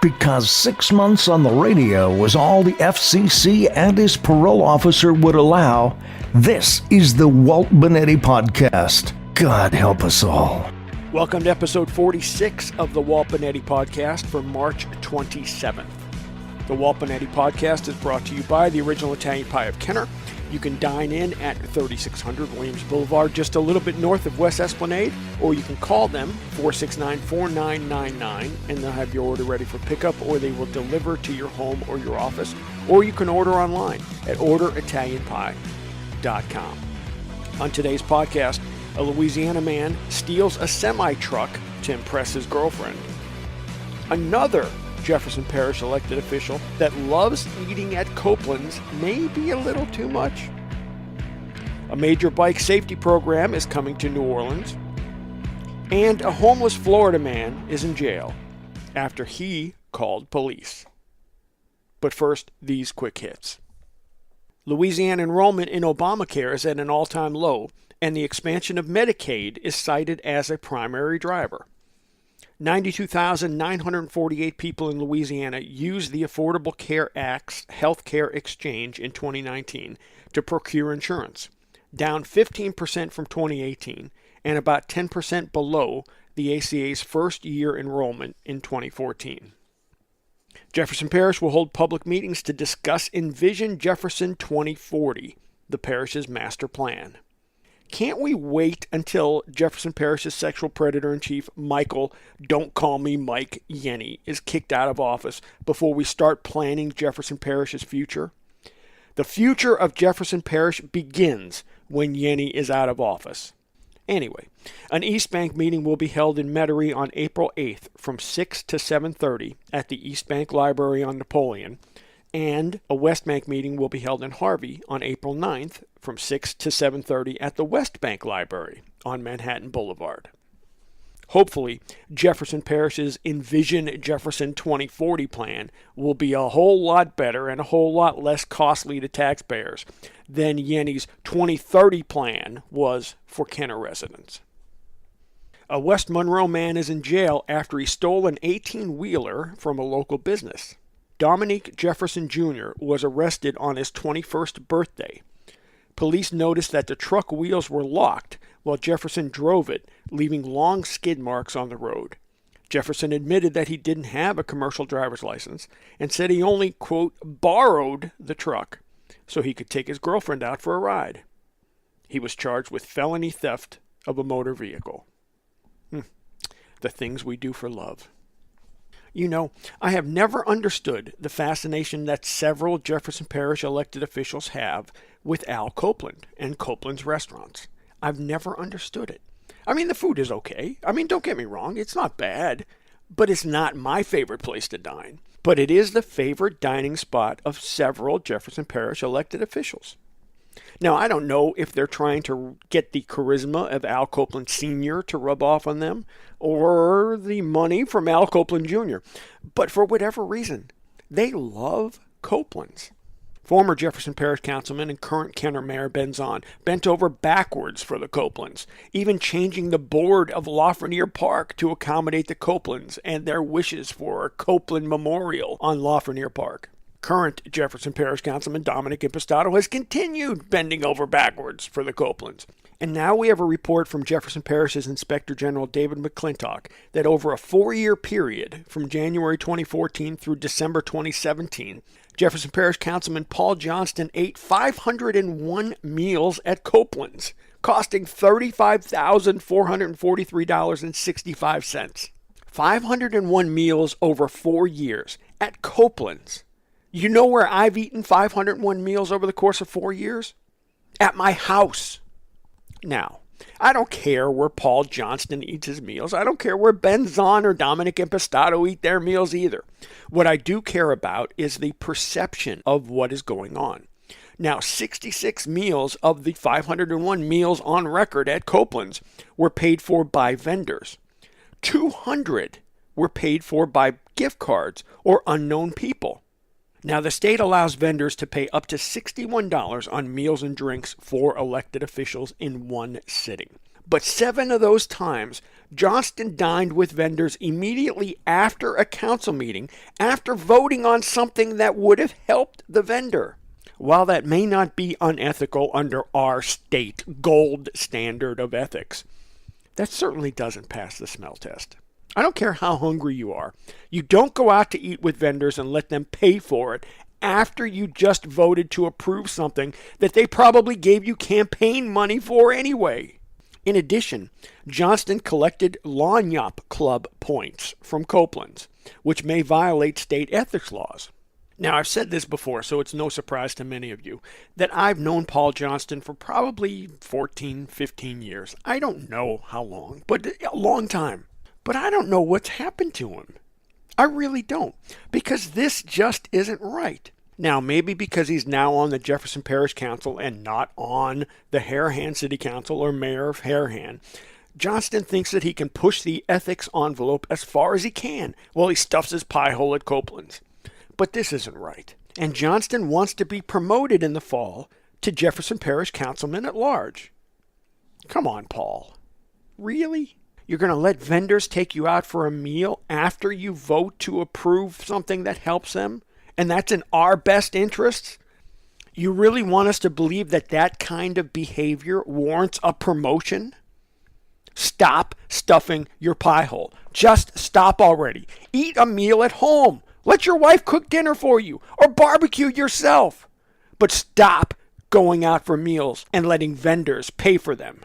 because 6 months on the radio was all the FCC and his parole officer would allow, this is the Walt Bonetti Podcast. God help us all. Welcome to episode 46 of the Walt Bonetti Podcast for March 27th. The Walt Bonetti Podcast is brought to you by the Original Italian Pie of Kenner. You can dine in at 3600 Williams Boulevard, just a little bit north of West Esplanade, or you can call them 469-4999 and they'll have your order ready for pickup, or they will deliver to your home or your office, or you can order online at orderitalianpie.com. On today's podcast, a Louisiana man steals a semi-truck to impress his girlfriend. Another Jefferson Parish elected official that loves eating at Copeland's may be a little too much. A major bike safety program is coming to New Orleans. And a homeless Florida man is in jail after he called police. But first, these quick hits. Louisiana enrollment in Obamacare is at an all-time low, and the expansion of Medicaid is cited as a primary driver. 92,948 people in Louisiana used the Affordable Care Act's Health Care Exchange in 2019 to procure insurance, down 15% from 2018 and about 10% below the ACA's first-year enrollment in 2014. Jefferson Parish will hold public meetings to discuss Envision Jefferson 2040, the parish's master plan. Can't we wait until Jefferson Parish's sexual predator-in-chief, Michael, don't call me Mike Yenny, is kicked out of office before we start planning Jefferson Parish's future? The future of Jefferson Parish begins when Yenny is out of office. Anyway, an East Bank meeting will be held in Metairie on April 8th from 6 to 7:30 at the East Bank Library on Napoleon, and a West Bank meeting will be held in Harvey on April 9th from 6 to 7:30 at the West Bank Library on Manhattan Boulevard. Hopefully, Jefferson Parish's Envision Jefferson 2040 plan will be a whole lot better and a whole lot less costly to taxpayers than Yenny's 2030 plan was for Kenner residents. A West Monroe man is in jail after he stole an 18-wheeler from a local business. Dominique Jefferson Jr. was arrested on his 21st birthday. Police noticed that the truck wheels were locked while Jefferson drove it, leaving long skid marks on the road. Jefferson admitted that he didn't have a commercial driver's license and said he only, quote, borrowed the truck so he could take his girlfriend out for a ride. He was charged with felony theft of a motor vehicle. The things we do for love. You know, I have never understood the fascination that several Jefferson Parish elected officials have with Al Copeland and Copeland's restaurants. I've never understood it. I mean, the food is okay. I mean, don't get me wrong, it's not bad. But it's not my favorite place to dine. But it is the favorite dining spot of several Jefferson Parish elected officials. Now, I don't know if they're trying to get the charisma of Al Copeland Sr. to rub off on them, or the money from Al Copeland Jr., but for whatever reason, they love Copeland's. Former Jefferson Parish Councilman and current Kenner Mayor Ben Zahn bent over backwards for the Copelands, even changing the board of Lafreniere Park to accommodate the Copelands and their wishes for a Copeland Memorial on Lafreniere Park. Current Jefferson Parish Councilman Dominic Impastato has continued bending over backwards for the Copelands. And now we have a report from Jefferson Parish's Inspector General David McClintock that over a 4-year period from January 2014 through December 2017, Jefferson Parish Councilman Paul Johnston ate 501 meals at Copeland's, costing $35,443.65. 501 meals over 4 years at Copeland's. You know where I've eaten 501 meals over the course of 4 years? At my house. Now, I don't care where Paul Johnston eats his meals. I don't care where Ben Zahn or Dominic Impastato eat their meals either. What I do care about is the perception of what is going on. Now, 66 meals of the 501 meals on record at Copeland's were paid for by vendors. 200 were paid for by gift cards or unknown people. Now, the state allows vendors to pay up to $61 on meals and drinks for elected officials in one sitting. But 7 of those times, Johnston dined with vendors immediately after a council meeting, after voting on something that would have helped the vendor. While that may not be unethical under our state gold standard of ethics, that certainly doesn't pass the smell test. I don't care how hungry you are. You don't go out to eat with vendors and let them pay for it after you just voted to approve something that they probably gave you campaign money for anyway. In addition, Johnston collected Lagniappe Club points from Copeland's, which may violate state ethics laws. Now, I've said this before, so it's no surprise to many of you, that I've known Paul Johnston for probably 14, 15 years. I don't know how long, but a long time. But I don't know what's happened to him. I really don't, because this just isn't right. Now, maybe because he's now on the Jefferson Parish Council and not on the Harahan City Council or Mayor of Harahan, Johnston thinks that he can push the ethics envelope as far as he can while he stuffs his pie hole at Copeland's. But this isn't right. And Johnston wants to be promoted in the fall to Jefferson Parish Councilman at large. Come on, Paul. Really? You're going to let vendors take you out for a meal after you vote to approve something that helps them? And that's in our best interests? You really want us to believe that that kind of behavior warrants a promotion? Stop stuffing your pie hole. Just stop already. Eat a meal at home. Let your wife cook dinner for you or barbecue yourself. But stop going out for meals and letting vendors pay for them,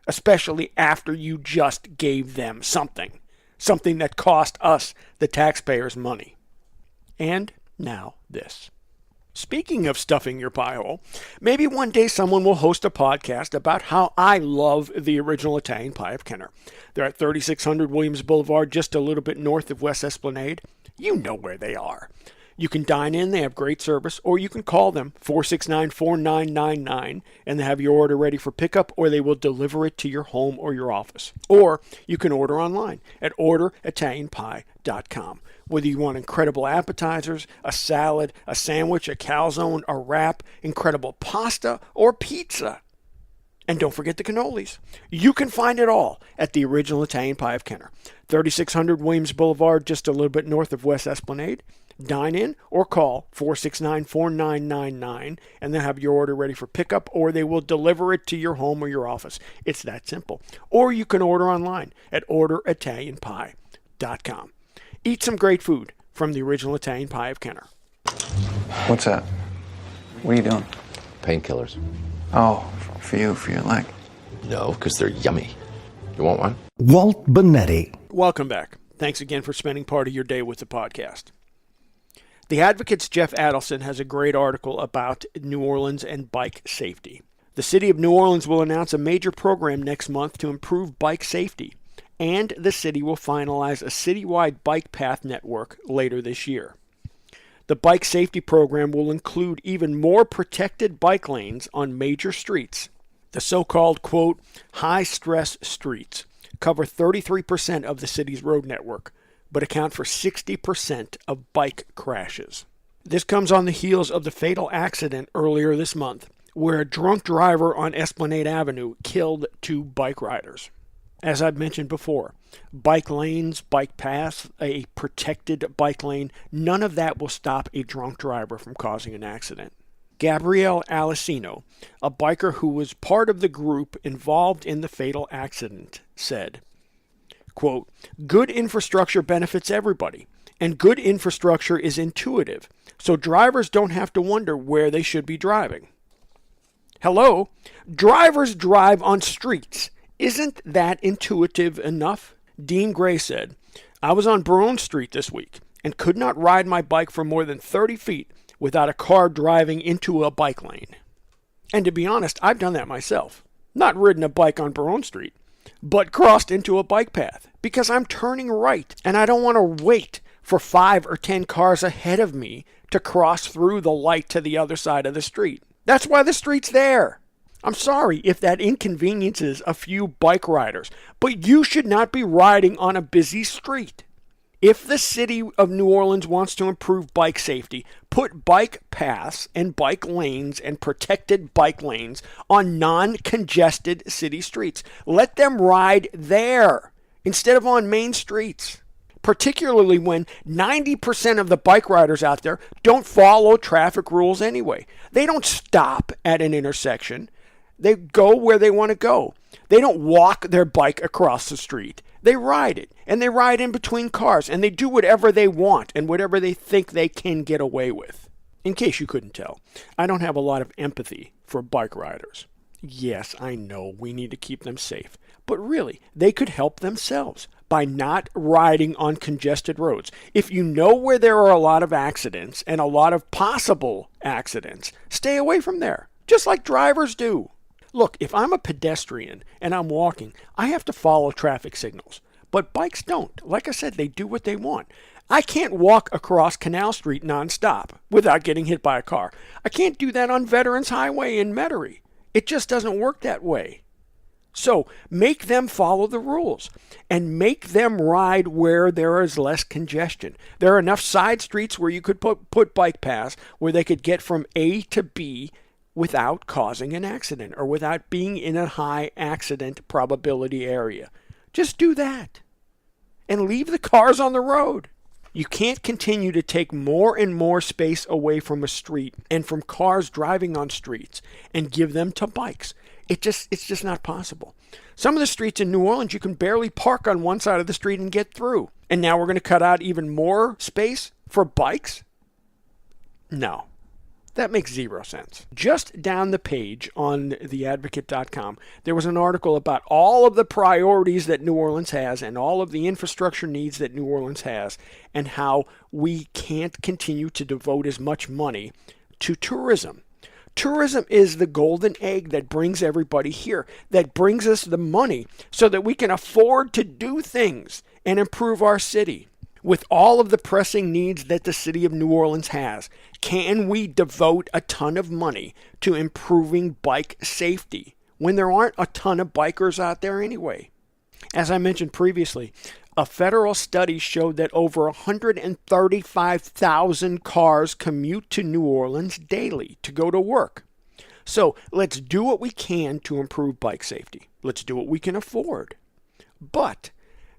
especially after you just gave them something that cost us, the taxpayers, money. And now this. Speaking of stuffing your pie hole, maybe one day someone will host a podcast about how I love the original Italian Pie of Kenner. They're at 3600 Williams Boulevard, just a little bit north of West Esplanade. You know where they are. You can dine in, they have great service, or you can call them 469-4999 and they have your order ready for pickup, or they will deliver it to your home or your office. Or you can order online at orderitalianpie.com. Whether you want incredible appetizers, a salad, a sandwich, a calzone, a wrap, incredible pasta, or pizza. And don't forget the cannolis. You can find it all at the original Italian Pie of Kenner. 3600 Williams Boulevard, just a little bit north of West Esplanade. Dine in or call 469-4999 and then have your order ready for pickup, or they will deliver it to your home or your office. It's that simple. Or you can order online at orderitalianpie.com. Eat some great food from the original Italian Pie of Kenner. What's that? What are you doing? Painkillers. Oh, for your leg. No, because they're yummy. You want one? Walt Bonetti. Welcome back. Thanks again for spending part of your day with the podcast. The Advocate's Jeff Adelson has a great article about New Orleans and bike safety. The city of New Orleans will announce a major program next month to improve bike safety, and the city will finalize a citywide bike path network later this year. The bike safety program will include even more protected bike lanes on major streets. The so-called, quote, high-stress streets cover 33% of the city's road network, but account for 60% of bike crashes. This comes on the heels of the fatal accident earlier this month, where a drunk driver on Esplanade Avenue killed 2 bike riders. As I've mentioned before, bike lanes, bike paths, a protected bike lane, none of that will stop a drunk driver from causing an accident. Gabrielle Alessino, a biker who was part of the group involved in the fatal accident, said, quote, good infrastructure benefits everybody, and good infrastructure is intuitive, so drivers don't have to wonder where they should be driving. Hello? Drivers drive on streets. Isn't that intuitive enough? Dean Gray said, I was on Baronne Street this week and could not ride my bike for more than 30 feet without a car driving into a bike lane. And to be honest, I've done that myself. Not ridden a bike on Baronne Street, but crossed into a bike path because I'm turning right and I don't want to wait for 5 or 10 cars ahead of me to cross through the light to the other side of the street. That's why the street's there. I'm sorry if that inconveniences a few bike riders, but you should not be riding on a busy street. If the city of New Orleans wants to improve bike safety, put bike paths and bike lanes and protected bike lanes on non-congested city streets. Let them ride there. instead of on main streets. Particularly when 90% of the bike riders out there don't follow traffic rules anyway. They don't stop at an intersection. They go where they want to go. They don't walk their bike across the street. They ride it, and they ride in between cars, and they do whatever they want and whatever they think they can get away with. In case you couldn't tell, I don't have a lot of empathy for bike riders. Yes, I know we need to keep them safe, but really, they could help themselves by not riding on congested roads. If you know where there are a lot of accidents and a lot of possible accidents, stay away from there, just like drivers do. Look, if I'm a pedestrian and I'm walking, I have to follow traffic signals. But bikes don't. Like I said, they do what they want. I can't walk across Canal Street nonstop without getting hit by a car. I can't do that on Veterans Highway in Metairie. It just doesn't work that way. So make them follow the rules and make them ride where there is less congestion. There are enough side streets where you could put bike paths where they could get from A to B without causing an accident or without being in a high accident probability area. Just do that and leave the cars on the road. You can't continue to take more and more space away from a street and from cars driving on streets and give them to bikes. It's just not possible. Some of the streets in New Orleans, you can barely park on one side of the street and get through. And now we're going to cut out even more space for bikes? No. That makes zero sense. Just down the page on theadvocate.com, there was an article about all of the priorities that New Orleans has and all of the infrastructure needs that New Orleans has and how we can't continue to devote as much money to tourism. Tourism is the golden egg that brings everybody here, that brings us the money so that we can afford to do things and improve our city. With all of the pressing needs that the city of New Orleans has, can we devote a ton of money to improving bike safety when there aren't a ton of bikers out there anyway? As I mentioned previously, a federal study showed that over 135,000 cars commute to New Orleans daily to go to work. So let's do what we can to improve bike safety. Let's do what we can afford. But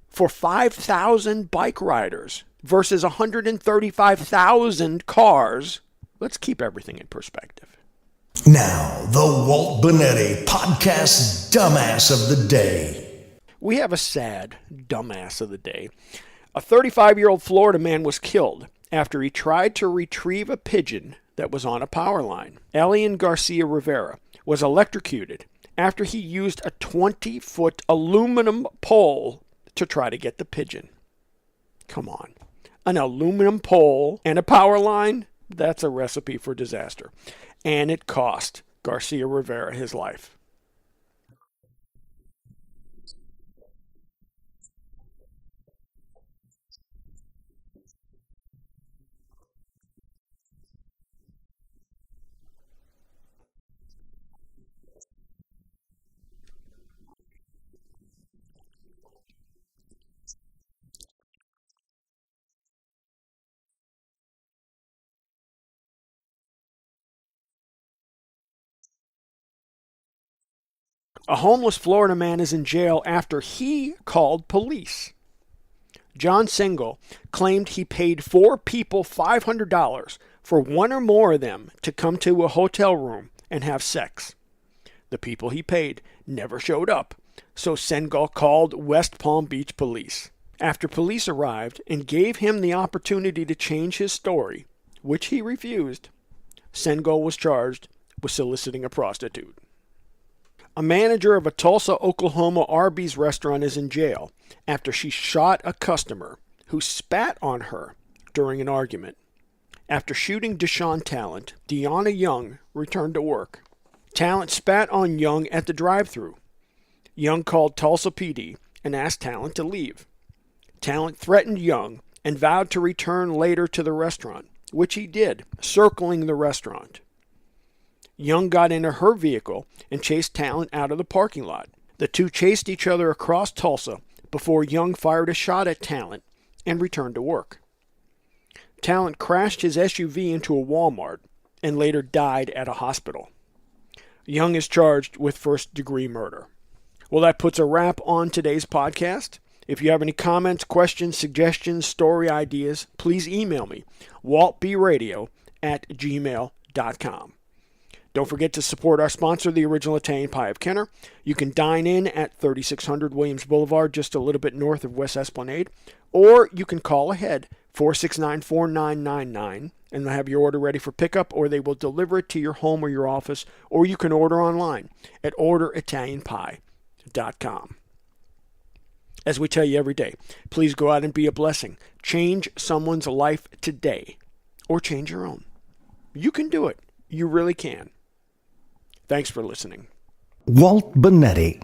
for 5,000 bike riders versus 135,000 cars, let's keep everything in perspective. Now, the Walt Bonetti Podcast Dumbass of the Day. We have a sad dumbass of the day. A 35-year-old Florida man was killed after he tried to retrieve a pigeon that was on a power line. Elian Garcia Rivera was electrocuted after he used a 20-foot aluminum pole to try to get the pigeon. Come on. An aluminum pole and a power line? That's a recipe for disaster. And it cost Garcia Rivera his life. A homeless Florida man is in jail after he called police. John Single claimed he paid 4 people $500 for one or more of them to come to a hotel room and have sex. The people he paid never showed up, so Single called West Palm Beach police. After police arrived and gave him the opportunity to change his story, which he refused, Single was charged with soliciting a prostitute. A manager of a Tulsa, Oklahoma Arby's restaurant is in jail after she shot a customer who spat on her during an argument. After shooting Deshaun Talent, Deanna Young returned to work. Talent spat on Young at the drive-thru. Young called Tulsa PD and asked Talent to leave. Talent threatened Young and vowed to return later to the restaurant, which he did, circling the restaurant. Young got into her vehicle and chased Talent out of the parking lot. The two chased each other across Tulsa before Young fired a shot at Talent and returned to work. Talent crashed his SUV into a Walmart and later died at a hospital. Young is charged with first-degree murder. Well, that puts a wrap on today's podcast. If you have any comments, questions, suggestions, story ideas, please email me, waltbradio@gmail.com. Don't forget to support our sponsor, the Original Italian Pie of Kenner. You can dine in at 3600 Williams Boulevard, just a little bit north of West Esplanade, or you can call ahead, 469-4999, and they'll have your order ready for pickup, or they will deliver it to your home or your office, or you can order online at orderitalianpie.com. As we tell you every day, please go out and be a blessing. Change someone's life today, or change your own. You can do it. You really can. Thanks for listening. Walt Bonetti.